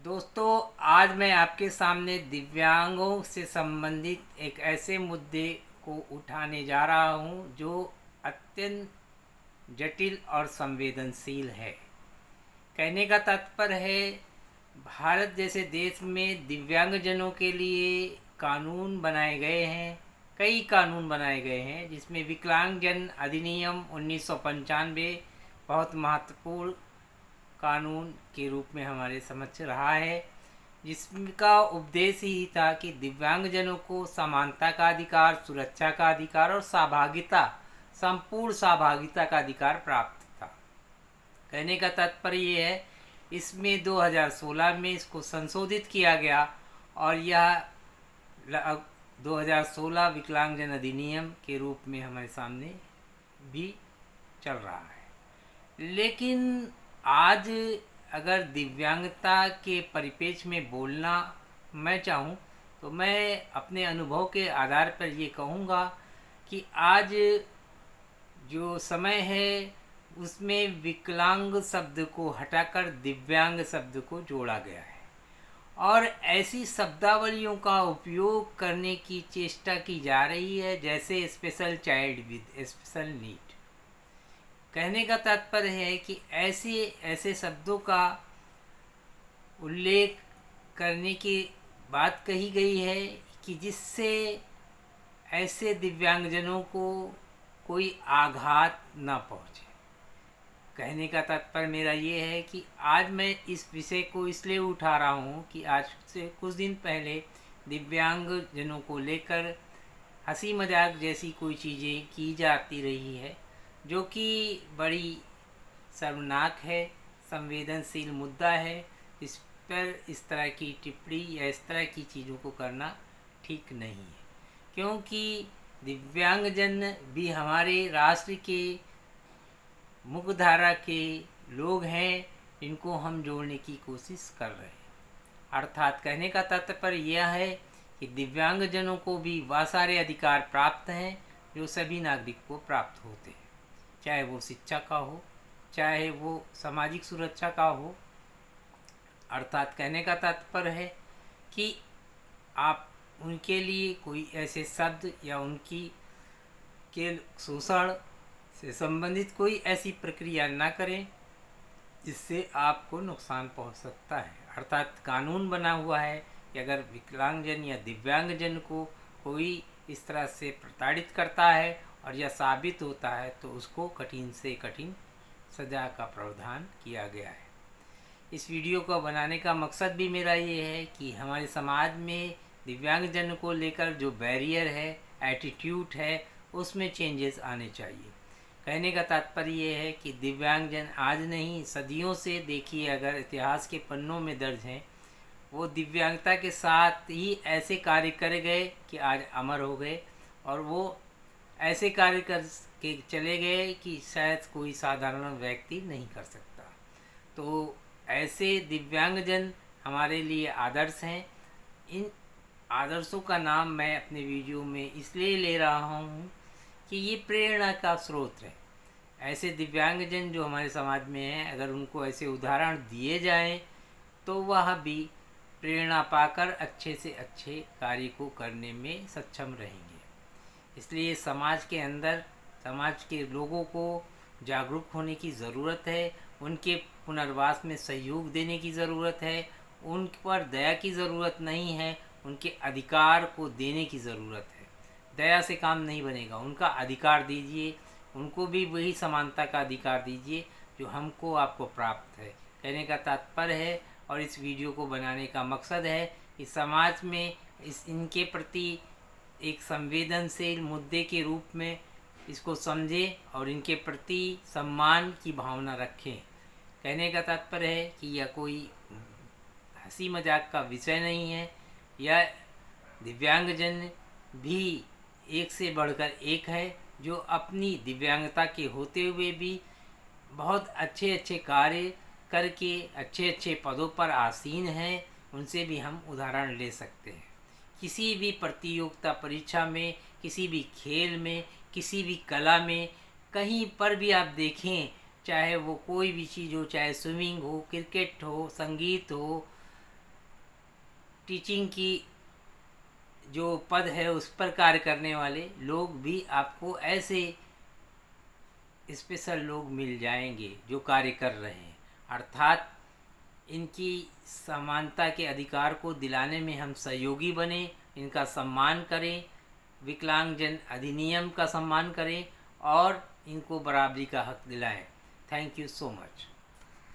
दोस्तों, आज मैं आपके सामने दिव्यांगों से संबंधित एक ऐसे मुद्दे को उठाने जा रहा हूं जो अत्यंत जटिल और संवेदनशील है। कहने का तात्पर्य है, भारत जैसे देश में दिव्यांगजनों के लिए कानून बनाए गए हैं। कई कानून बनाए गए हैं, जिसमें विकलांगजन अधिनियम 1995 बहुत महत्वपूर्ण कानून के रूप में हमारे समक्ष रहा है, जिसका उपदेश ही था कि दिव्यांगजनों को समानता का अधिकार, सुरक्षा का अधिकार और सहभागिता, संपूर्ण सहभागिता का अधिकार प्राप्त था। कहने का तात्पर्य ये है, इसमें 2016 में इसको संशोधित किया गया और यह 2016 विकलांगजन अधिनियम के रूप में हमारे सामने भी चल रहा है। लेकिन आज अगर दिव्यांगता के परिप्रेक्ष्य में बोलना मैं चाहूँ तो मैं अपने अनुभव के आधार पर ये कहूँगा कि आज जो समय है उसमें विकलांग शब्द को हटाकर दिव्यांग शब्द को जोड़ा गया है और ऐसी शब्दावलियों का उपयोग करने की चेष्टा की जा रही है जैसे special child with special need. कहने का तात्पर्य है कि ऐसे शब्दों का उल्लेख करने की बात कही गई है कि जिससे ऐसे दिव्यांगजनों को कोई आघात ना पहुंचे। कहने का तात्पर्य मेरा ये है कि आज मैं इस विषय को इसलिए उठा रहा हूँ कि आज से कुछ दिन पहले दिव्यांगजनों को लेकर हंसी मजाक जैसी कोई चीज़ें की जाती रही है, जो कि बड़ी शर्मनाक है, संवेदनशील मुद्दा है। इस पर इस तरह की टिप्पणी या इस तरह की चीज़ों को करना ठीक नहीं है, क्योंकि दिव्यांगजन भी हमारे राष्ट्र के मुख्य धारा के लोग हैं, इनको हम जोड़ने की कोशिश कर रहे हैं। अर्थात कहने का तात्पर्य यह है कि दिव्यांगजनों को भी वह सारे अधिकार प्राप्त हैं जो सभी नागरिक को प्राप्त होते हैं, चाहे वो शिक्षा का हो, चाहे वो सामाजिक सुरक्षा का हो। अर्थात कहने का तात्पर्य है कि आप उनके लिए कोई ऐसे शब्द या उनकी के शोषण से संबंधित कोई ऐसी प्रक्रिया ना करें जिससे आपको नुकसान पहुंच सकता है। अर्थात कानून बना हुआ है कि अगर विकलांगजन या दिव्यांगजन को कोई इस तरह से प्रताड़ित करता है और यह साबित होता है तो उसको कठिन से कठिन सज़ा का प्रावधान किया गया है। इस वीडियो को बनाने का मकसद भी मेरा ये है कि हमारे समाज में दिव्यांगजन को लेकर जो बैरियर है, एटीट्यूड है, उसमें चेंजेस आने चाहिए। कहने का तात्पर्य ये है कि दिव्यांगजन आज नहीं, सदियों से देखिए, अगर इतिहास के पन्नों में दर्ज हैं, वो दिव्यांगता के साथ ही ऐसे कार्य कर गए कि आज अमर हो गए, और वो ऐसे कार्य कर के चले गए कि शायद कोई साधारण व्यक्ति नहीं कर सकता। तो ऐसे दिव्यांगजन हमारे लिए आदर्श हैं। इन आदर्शों का नाम मैं अपने वीडियो में इसलिए ले रहा हूँ कि ये प्रेरणा का स्रोत है। ऐसे दिव्यांगजन जो हमारे समाज में हैं, अगर उनको ऐसे उदाहरण दिए जाएं तो वह भी प्रेरणा पाकर अच्छे से अच्छे कार्य को करने में सक्षम रहेंगे। इसलिए समाज के अंदर, समाज के लोगों को जागरूक होने की ज़रूरत है, उनके पुनर्वास में सहयोग देने की ज़रूरत है, उन पर दया की ज़रूरत नहीं है, उनके अधिकार को देने की ज़रूरत है। दया से काम नहीं बनेगा, उनका अधिकार दीजिए, उनको भी वही समानता का अधिकार दीजिए जो हमको आपको प्राप्त है। कहने का तात्पर्य है, और इस वीडियो को बनाने का मकसद है कि समाज में इनके प्रति एक संवेदनशील मुद्दे के रूप में इसको समझें और इनके प्रति सम्मान की भावना रखें। कहने का तात्पर्य है कि यह कोई हंसी मजाक का विषय नहीं है। यह दिव्यांगजन भी एक से बढ़कर एक है, जो अपनी दिव्यांगता के होते हुए भी बहुत अच्छे अच्छे कार्य करके अच्छे अच्छे पदों पर आसीन हैं। उनसे भी हम उदाहरण ले सकते हैं। किसी भी प्रतियोगिता परीक्षा में, किसी भी खेल में, किसी भी कला में, कहीं पर भी आप देखें, चाहे वो कोई भी चीज़ हो, चाहे स्विमिंग हो, क्रिकेट हो, संगीत हो, टीचिंग की जो पद है उस पर कार्य करने वाले लोग भी आपको ऐसे स्पेशल लोग मिल जाएंगे जो कार्य कर रहे हैं। अर्थात इनकी समानता के अधिकार को दिलाने में हम सहयोगी बने, इनका सम्मान करें, विकलांगजन अधिनियम का सम्मान करें और इनको बराबरी का हक दिलाएं। Thank you so much.